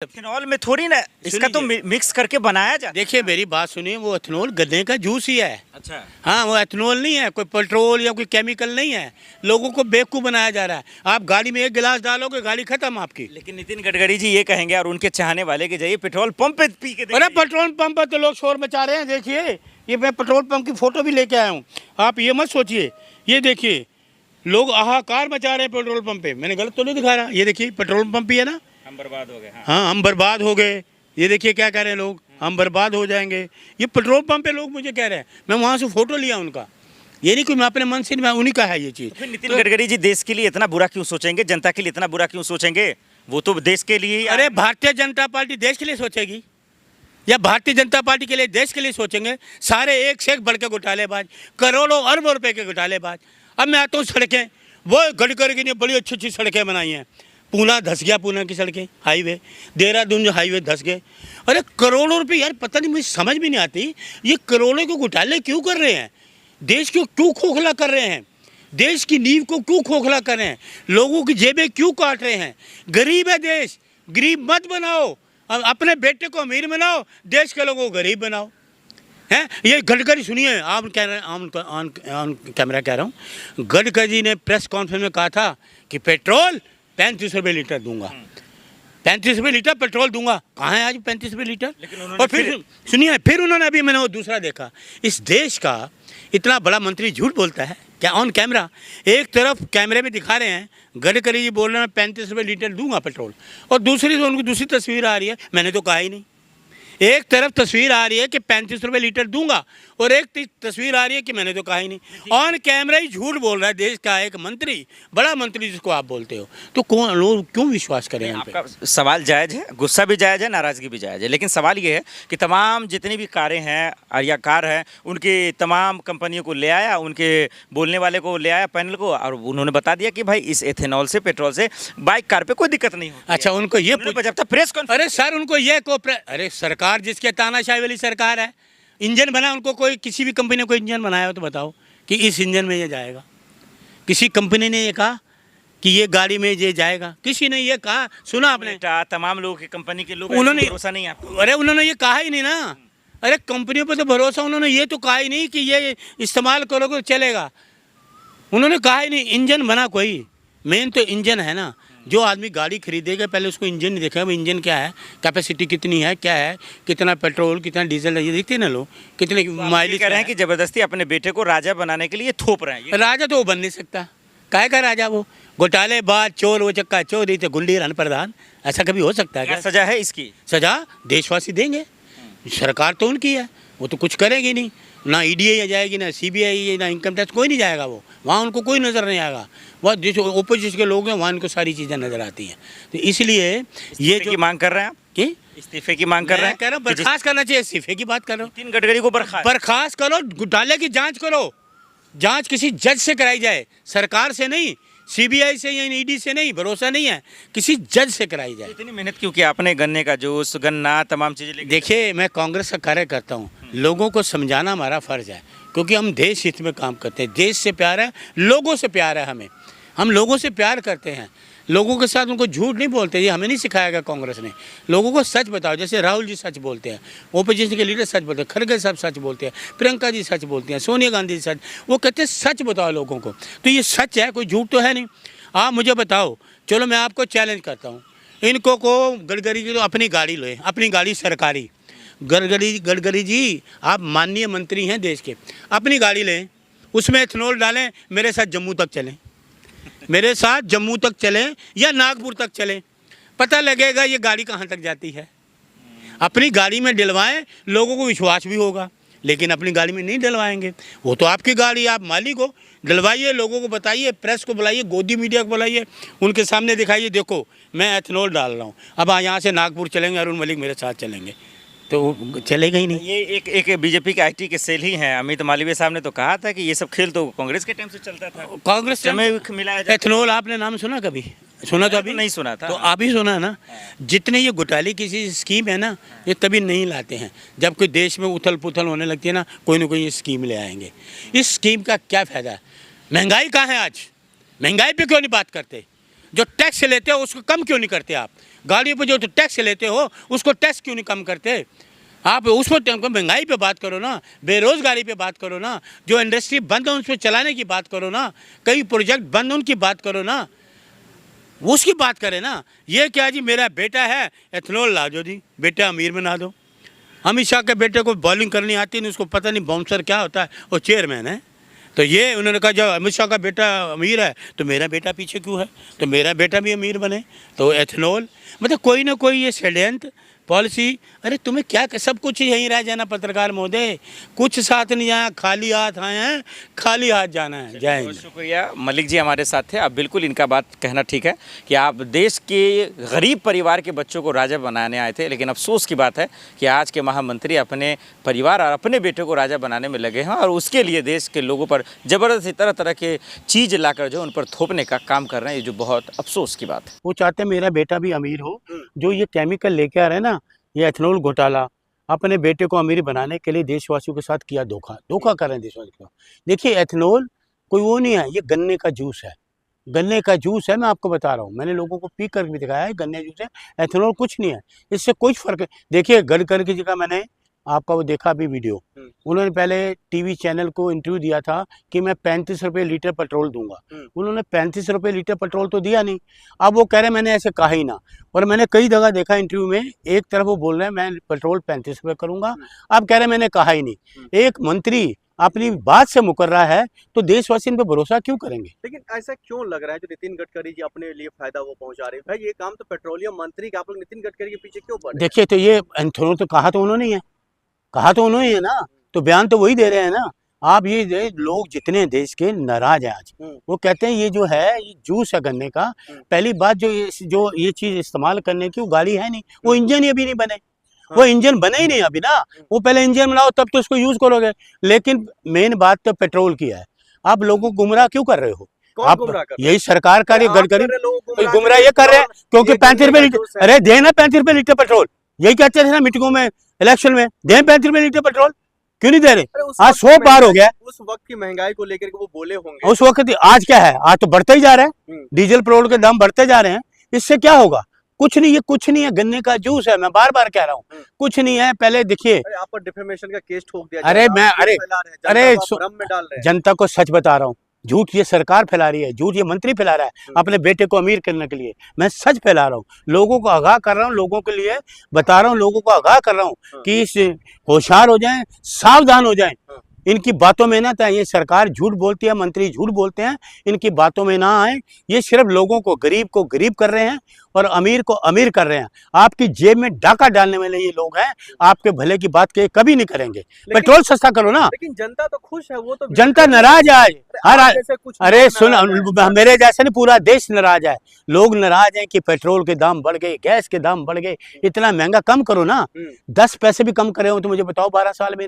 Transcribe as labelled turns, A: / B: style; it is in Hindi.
A: इथेनॉल में थोड़ी ना, इसका तो मिक्स करके बनाया जाता है।
B: देखिए मेरी बात सुनिए, वो एथेनॉल गन्ने का जूस ही है।
A: अच्छा,
B: हाँ, वो एथेनॉल नहीं है, कोई पेट्रोल या कोई केमिकल नहीं है। लोगों को बेवकूफ़ बनाया जा रहा है। आप गाड़ी में एक गिलास डालोगे, गाड़ी खत्म आपकी।
A: लेकिन नितिन गडकरी जी ये कहेंगे और उनके चाहने वाले कि जाइए पेट्रोल पंप पे पी के
B: अरे पेट्रोल पंप पर तो लोग शोर मचा रहे हैं। देखिए ये मैं पेट्रोल पंप की फ़ोटो भी लेके आया हूँ। आप ये मत सोचिए, ये देखिए लोग हाहाकार मचा रहे हैं पेट्रोल पंप पे। मैंने गलत तो नहीं दिखा रहा? ये देखिए पेट्रोल पंप ही है ना।
A: हम बर्बाद हो गए।
B: हाँ, हम बर्बाद हो गए। ये देखिए क्या कह रहे हैं लोग, हम बर्बाद हो जाएंगे। ये पेट्रोल पंप पे लोग मुझे कह रहे हैं। मैं वहाँ से फ़ोटो लिया उनका। ये नहीं कि मैं अपने मन से, मैं उन्हीं का है ये चीज़।
A: फिर नितिन गडकरी जी देश के लिए इतना बुरा क्यों सोचेंगे, जनता के लिए इतना बुरा क्यों सोचेंगे? वो तो देश के लिए ही।
B: अरे भारतीय जनता पार्टी देश के लिए सोचेगी या भारतीय जनता पार्टी के लिए देश के लिए सोचेंगे? सारे एक से एक बढ़ के घोटालेबाज, करोड़ों अरबों रुपए के घोटालेबाज। अब मैं आता हूँ सड़कें, वो गडकरी ने बड़ी अच्छी अच्छी सड़कें बनाई हैं। पूना धस गया, पूना की सड़कें, हाईवे, देहरादून जो हाईवे धस गए। अरे करोड़ों रुपए यार, पता नहीं, मुझे समझ भी नहीं आती ये करोड़ों के घोटाले क्यों कर रहे हैं? देश को क्यों खोखला कर रहे हैं? देश की नींव को क्यों खोखला कर रहे हैं? लोगों की जेबें क्यों काट रहे हैं? गरीब है देश, गरीब मत बनाओ। अपने बेटे को अमीर बनाओ, देश के लोगों को गरीब बनाओ। हैं ये गडकरी, सुनिए, आप कह रहे हैं, ऑन कैमरा कह रहा हूँ, गडकरी जी ने प्रेस कॉन्फ्रेंस में कहा था कि पेट्रोल 35 रुपये लीटर दूंगा, 35 रुपये लीटर पेट्रोल दूंगा। कहाँ है आज 35 रुपये लीटर? और फिर सुनिए, फिर उन्होंने, अभी मैंने वो दूसरा देखा, इस देश का इतना बड़ा मंत्री झूठ बोलता है क्या ऑन कैमरा? एक तरफ कैमरे में दिखा रहे हैं गडकरी जी बोल रहे हैं 35 रुपये लीटर दूंगा पेट्रोल, और दूसरी तो उनकी दूसरी तस्वीर आ रही है, मैंने तो कहा ही नहीं। एक तरफ तस्वीर आ रही है कि 35 रुपये लीटर दूंगा, और एक तस्वीर आ रही है कि मैंने तो कहा ही नहीं। ऑन कैमरा ही झूठ बोल रहा है देश का एक मंत्री, बड़ा मंत्री जिसको आप बोलते हो। तो कौन लोग क्यों विश्वास करें?
A: आपका सवाल जायज़ है, गुस्सा भी जायज़ है, नाराज़गी भी जायज़ है, लेकिन सवाल ये है कि तमाम जितनी भी कारें हैं या कार हैं, उनके तमाम कंपनियों को ले आया, उनके बोलने वाले को ले आया पैनल को, और उन्होंने बता दिया कि भाई इस एथेनॉल से, पेट्रोल से बाइक कार पे कोई दिक्कत नहीं होती।
B: अच्छा, उनको ये
A: जब तक प्रेस कॉन्फ्रेंस,
B: अरे सर उनको ये अरे सरकार जिसके तानाशाही वाली सरकार है, इंजन बना, उनको कोई किसी भी कंपनी ने कोई इंजन बनाया हो तो बताओ कि इस इंजन में ये जाएगा? किसी कंपनी ने ये कहा कि ये गाड़ी में ये जाएगा? किसी ने ये कहा? सुना आपने?
A: तमाम लोगों की कंपनी के लोग,
B: उन्होंने
A: भरोसा नहीं आपको?
B: अरे उन्होंने ये कहा ही नहीं ना। अरे कंपनियों पे तो भरोसा, उन्होंने ये तो कहा ही नहीं कि ये इस्तेमाल करोगे तो चलेगा। उन्होंने कहा ही नहीं। इंजन बना कोई, मेन तो इंजन है ना। जो आदमी गाड़ी खरीदेगा पहले उसको इंजन नहीं देखेगा, इंजन क्या है, कैपेसिटी कितनी है, क्या है, कितना पेट्रोल, कितना डीजल है, ये देखते हैं ना लोग, कितने माइलेज।
A: कह रहे हैं कि जबरदस्ती अपने बेटे को राजा बनाने के लिए थोप रहे हैं।
B: राजा तो वो बन नहीं सकता, काहे का राजा? वो घोटालेबाज, चोर, वो चक्का चोर, तो गुंडी रन प्रधान, ऐसा कभी हो सकता है क्या?
A: सजा है इसकी?
B: सजा देशवासी देंगे, सरकार तो उनकी है, वो तो कुछ करेगी नहीं। ना ईडी जाएगी, ना सीबीआई, ना इनकम टैक्स, कोई नहीं जाएगा। वो वहाँ उनको कोई नज़र नहीं आएगा। वह जो ओपोजिशन के लोग हैं वहाँ उनको सारी चीज़ें नज़र आती हैं। तो इसलिए ये जो
A: मांग कर रहे हैं आप कि इस्तीफे की मांग कर रहे हैं,
B: कह रहा हूँ बर्खास्त करना चाहिए। इस्तीफे की बात कर रहा हूँ,
A: नितिन गडकरी को
B: बर्खास्त करो, घोटाले की जाँच करो। जाँच किसी जज से कराई जाए, सरकार से नहीं, सीबीआई से या ईडी से नहीं, भरोसा नहीं है, किसी जज से कराई जाए।
A: इतनी मेहनत क्यों किया आपने? गन्ने का जूस, गन्ना, तमाम चीज़ें।
B: देखिए मैं कांग्रेस का कार्य करता हूँ, लोगों को समझाना हमारा फ़र्ज़ है, क्योंकि हम देश हित में काम करते हैं। देश से प्यार है, लोगों से प्यार है हमें, हम लोगों से प्यार करते हैं। लोगों के साथ उनको झूठ नहीं बोलते, ये हमें नहीं सिखाया गया कांग्रेस ने। लोगों को सच बताओ, जैसे राहुल जी सच बोलते हैं, ओपोजिशन के लीडर सच बोलते हैं, खड़गे साहब सच बोलते हैं, प्रियंका जी सच बोलती हैं, सोनिया गांधी जी सच, वो कहते हैं सच बताओ लोगों को। तो ये सच है, कोई झूठ तो है नहीं। आप मुझे बताओ, चलो मैं आपको चैलेंज करता हूँ, इनको को गडकरी की तो अपनी गाड़ी लो, अपनी गाड़ी सरकारी, गडकरी जी आप माननीय मंत्री हैं देश के, अपनी गाड़ी लें, उसमें एथेनॉल डालें, मेरे साथ जम्मू तक चलें, मेरे साथ जम्मू तक चलें या नागपुर तक चलें, पता लगेगा ये गाड़ी कहाँ तक जाती है। अपनी गाड़ी में डलवाएं, लोगों को विश्वास भी होगा। लेकिन अपनी गाड़ी में नहीं डलवाएंगे, वो तो आपकी गाड़ी, आप मालिक हो, डलवाइए, लोगों को बताइए, प्रेस को बुलाइए, गोदी मीडिया को बुलाइए, उनके सामने दिखाइए, देखो मैं एथेनॉल डाल रहा हूँ। अब यहाँ से नागपुर चलेंगे, अरुण मलिक मेरे साथ चलेंगे, तो चलेगा ही नहीं।
A: ये एक बीजेपी के आईटी के सेल ही हैं। अमित मालवीय साहब ने तो कहा था कि ये सब खेल तो कांग्रेस के टाइम से चलता था,
B: कांग्रेस
A: में मिलाया जाता।
B: एथेनॉल आपने नाम सुना कभी? सुना तो अभी
A: नहीं सुना था।
B: तो अभी सुना ना। जितने ये घोटाले की स्कीम है ना, ये तभी नहीं लाते हैं जब कोई देश में उथल पुथल होने लगती है ना, कोई ना कोई ये स्कीम ले आएंगे। इस स्कीम का क्या फ़ायदा है? महंगाई कहाँ है आज? महंगाई पे क्यों नहीं बात करते? जो टैक्स लेते हो उसको कम क्यों नहीं करते आप? गाड़ियों पे जो टैक्स लेते हो उसको टैक्स क्यों नहीं कम करते आप? उसको महंगाई पे बात करो ना, बेरोजगारी पे बात करो ना, जो इंडस्ट्री बंद है उस पर चलाने की बात करो ना, कई प्रोजेक्ट बंद उनकी बात करो ना, उसकी बात करें ना। ये क्या जी, मेरा बेटा है एथनॉल ला दो जी, बेटा अमीर बना दो। अमित शाह के बेटे को बॉलिंग करनी आती नहीं, उसको पता नहीं बाउंसर क्या होता है, वो चेयरमैन है। तो ये उन्होंने कहा जब अमित शाह का बेटा अमीर है तो मेरा बेटा पीछे क्यों है, तो मेरा बेटा भी अमीर बने। तो एथनॉल मतलब कोई ना कोई ये षड्यंत्र पॉलिसी। अरे तुम्हें क्या, सब कुछ यहीं रह जाना पत्रकार महोदय, कुछ साथ नहीं आया, खाली हाथ आए हैं, खाली हाथ जाना है। जय हिंद।
A: शुक्रिया। मलिक जी हमारे साथ थे। अब बिल्कुल इनका बात कहना ठीक है कि आप देश के गरीब परिवार के बच्चों को राजा बनाने आए थे, लेकिन अफसोस की बात है कि आज के महामंत्री अपने परिवार और अपने बेटे को राजा बनाने में लगे हैं और उसके लिए देश के लोगों पर ज़बरदस्ती तरह तरह के चीज़ लाकर जो उन पर थोपने का काम कर रहे हैं, ये जो बहुत अफसोस की बात है।
B: वो चाहते हैं मेरा बेटा भी अमीर हो। जो ये केमिकल लेके आ रहे हैं ना, ये एथनॉल घोटाला, अपने बेटे को अमीर बनाने के लिए देशवासियों के साथ किया धोखा कर रहे हैं देशवासियों को। देखिए एथनॉल कोई वो नहीं है, ये गन्ने का जूस है, गन्ने का जूस है। मैं आपको बता रहा हूँ, मैंने लोगों को पी कर भी दिखाया है, गन्ने जूस है, एथनॉल कुछ नहीं है, इससे कोई फर्क। देखिए गडकरी की जगह मैंने आपका वो देखा अभी वीडियो, उन्होंने पहले टीवी चैनल को इंटरव्यू दिया था कि मैं 35 रुपये लीटर पेट्रोल दूंगा, उन्होंने 35 रुपये लीटर पेट्रोल तो दिया नहीं। अब वो कह रहे मैंने ऐसे कहा ही ना, और मैंने कई जगह देखा इंटरव्यू में, एक तरफ वो बोल रहे हैं मैं पेट्रोल 35 रुपये करूंगा, अब कह रहे मैंने कहा ही नहीं। एक मंत्री अपनी बात से मुकर रहा है तो देशवासी इन पर भरोसा क्यों करेंगे?
C: लेकिन ऐसा क्यों लग रहा है जो नितिन गडकरी जी अपने लिए फायदा वो पहुंचा रहे हैं? भाई ये काम तो पेट्रोलियम मंत्री का, आप लोग नितिन गडकरी के पीछे क्यों पड़े?
B: देखिए तो ये एथनॉल तो कहा तो उन्होंने ही है, कहा तो उन्होंने ही है ना, तो बयान तो वही दे रहे हैं ना। आप ये लोग जितने देश के नाराज हैं आज, वो कहते हैं ये जो है ये जूस है गन्ने का। पहली बात जो ये चीज इस्तेमाल करने की वो गाड़ी है नहीं, वो इंजन ही अभी नहीं बने, वो इंजन बने ही नहीं अभी ना। वो पहले इंजन बनाओ तब तो उसको यूज करोगे। लेकिन मेन बात तो पेट्रोल की है। आप लोगों को गुमराह क्यों कर रहे हो? आप यही सरकार का गडकरी गुमराह ये कर रहे हैं क्योंकि 35 रुपये लीटर, अरे देना 35 रुपये लीटर पेट्रोल, यही कहते थे ना मीटिंगों में, इलेक्शन में, दें 35 रुपये लीटर पेट्रोल, क्यों नहीं दे रहे? आज 100 पार हो गया।
C: उस वक्त की महंगाई को लेकर के वो बोले होंगे,
B: उस वक्त। आज क्या है, आज तो बढ़ते ही जा रहे हैं, डीजल पेट्रोल के दाम बढ़ते जा रहे हैं। इससे क्या होगा? कुछ नहीं, ये कुछ नहीं है, गन्ने का जूस है, मैं बार बार कह रहा हूँ, कुछ नहीं है। पहले देखिए,
C: आप पर डिफेमेशन का केस ठोक दिया,
B: अरे मैं अरे
C: भ्रम में डाल रहे हैं।
B: जनता को सच बता रहा हूँ, झूठ ये सरकार फैला रही है, झूठ ये मंत्री फैला रहा है अपने बेटे को अमीर करने के लिए। मैं सच फैला रहा हूँ, लोगों को आगाह कर रहा हूँ, लोगों के लिए बता रहा हूँ, लोगों को आगाह कर रहा हूँ कि होशियार हो जाएं, सावधान हो जाएं। इनकी बातों में ना था, ये सरकार झूठ बोलती है, मंत्री झूठ बोलते हैं, इनकी बातों में ना आए। ये सिर्फ लोगों को गरीब कर रहे हैं और अमीर को अमीर कर रहे हैं। आपकी जेब में डाका डालने वाले ये लोग हैं, आपके भले की बात के कभी नहीं करेंगे। पेट्रोल सस्ता करो ना।
C: लेकिन जनता तो खुश है, वो तो
B: जनता नाराज है आज। अरे सुन, मेरे जैसे नहीं, पूरा देश नाराज है। लोग नाराज हैं कि पेट्रोल के दाम बढ़ गए, गैस के दाम बढ़ गए, इतना महंगा कम करो ना। 10 पैसे भी कम करे हो तो मुझे बताओ 12 साल में